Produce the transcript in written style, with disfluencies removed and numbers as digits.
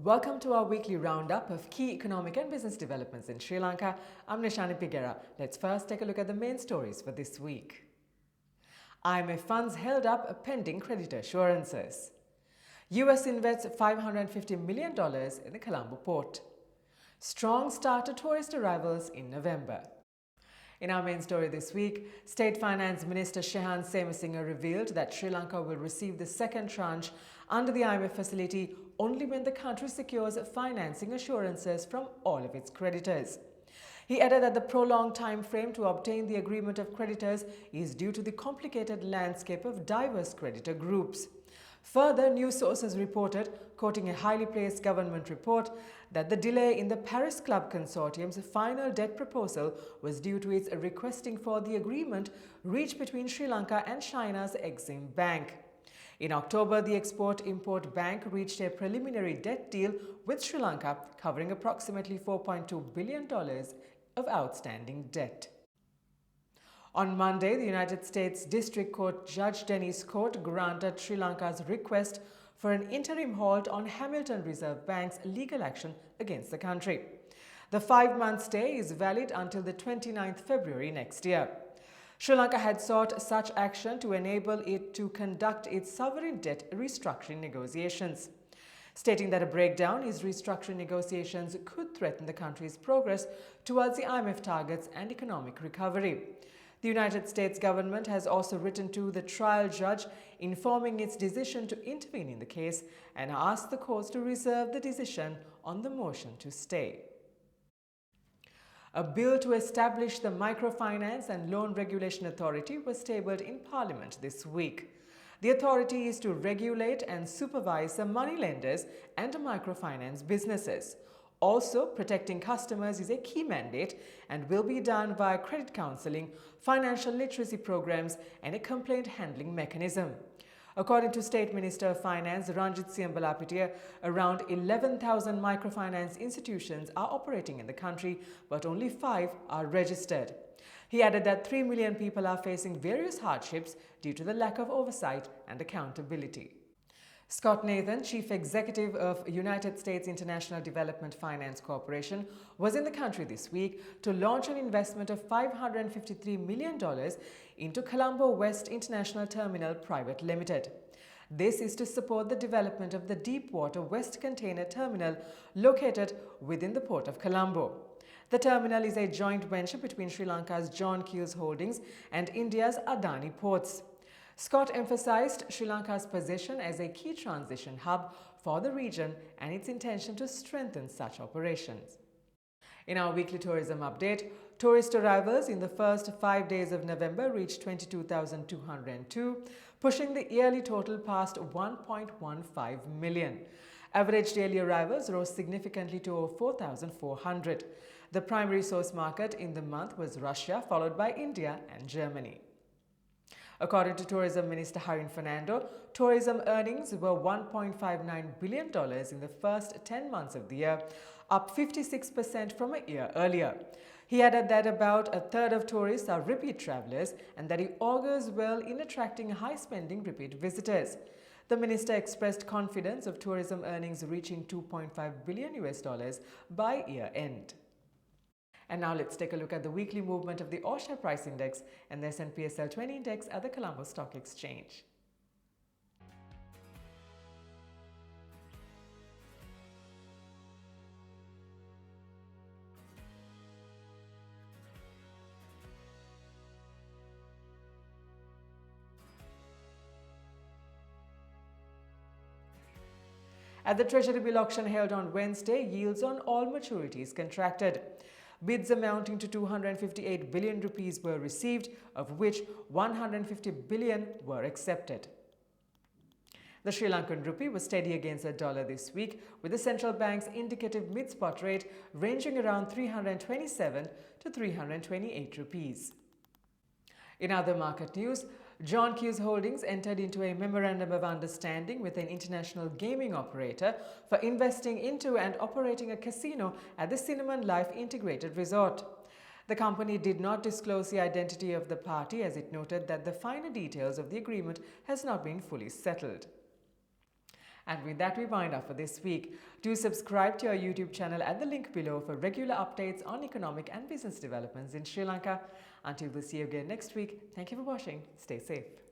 Welcome to our weekly roundup of key economic and business developments in Sri Lanka. I'm Nishani Pigera. Let's first take a look at the main stories for this week. IMF funds held up pending creditor assurances. US invests $550 million in the Colombo Port. Strong start to tourist arrivals in November. In our main story this week, State Finance Minister Shehan Semasinga revealed that Sri Lanka will receive the second tranche under the IMF facility only when the country secures financing assurances from all of its creditors. He added that the prolonged time frame to obtain the agreement of creditors is due to the complicated landscape of diverse creditor groups. Further, news sources reported, quoting a highly placed government report, that the delay in the Paris Club Consortium's final debt proposal was due to its requesting for the agreement reached between Sri Lanka and China's Exim Bank. In October, the Export-Import Bank reached a preliminary debt deal with Sri Lanka covering approximately $4.2 billion of outstanding debt. On Monday, the United States District Court Judge Dennis Court granted Sri Lanka's request for an interim halt on Hamilton Reserve Bank's legal action against the country. The 5-month stay is valid until the 29th February next year. Sri Lanka had sought such action to enable it to conduct its sovereign debt restructuring negotiations, stating that a breakdown in restructuring negotiations could threaten the country's progress towards the IMF targets and economic recovery. The United States government has also written to the trial judge informing its decision to intervene in the case and asked the courts to reserve the decision on the motion to stay. A bill to establish the Microfinance and Loan Regulation Authority was tabled in Parliament this week. The authority is to regulate and supervise the moneylenders and microfinance businesses. Also, protecting customers is a key mandate and will be done via credit counseling, financial literacy programs, and a complaint handling mechanism. According to State Minister of Finance Ranjit Siambalapitiya, around 11,000 microfinance institutions are operating in the country, but only 5 are registered. He added that 3 million people are facing various hardships due to the lack of oversight and accountability. Scott Nathan, Chief Executive of United States International Development Finance Corporation, was in the country this week to launch an investment of $553 million into Colombo West International Terminal Private Limited. This is to support the development of the Deepwater West Container Terminal located within the Port of Colombo. The terminal is a joint venture between Sri Lanka's John Keells Holdings and India's Adani Ports. Scott emphasized Sri Lanka's position as a key transition hub for the region and its intention to strengthen such operations. In our weekly tourism update, tourist arrivals in the first 5 days of November reached 22,202, pushing the yearly total past 1.15 million. Average daily arrivals rose significantly to over 4,400. The primary source market in the month was Russia, followed by India and Germany. According to Tourism Minister Harin Fernando, tourism earnings were $1.59 billion in the first 10 months of the year, up 56% from a year earlier. He added that about a third of tourists are repeat travelers and that he augurs well in attracting high-spending repeat visitors. The minister expressed confidence of tourism earnings reaching $2.5 billion by year-end. And now let's take a look at the weekly movement of the all-share price index and the S&P SL 20 index at the Colombo Stock Exchange. At the Treasury bill auction held on Wednesday, yields on all maturities contracted. Bids amounting to 258 billion rupees were received, of which 150 billion were accepted. The Sri Lankan rupee was steady against the dollar this week, with the central bank's indicative mid-spot rate ranging around 327 to 328 rupees. In other market news, John Keells Holdings entered into a memorandum of understanding with an international gaming operator for investing into and operating a casino at the Cinnamon Life Integrated Resort. The company did not disclose the identity of the party, as it noted that the finer details of the agreement has not been fully settled. And with that, we wind up for this week. Do subscribe to our YouTube channel at the link below for regular updates on economic and business developments in Sri Lanka. Until we see you again next week, thank you for watching. Stay safe.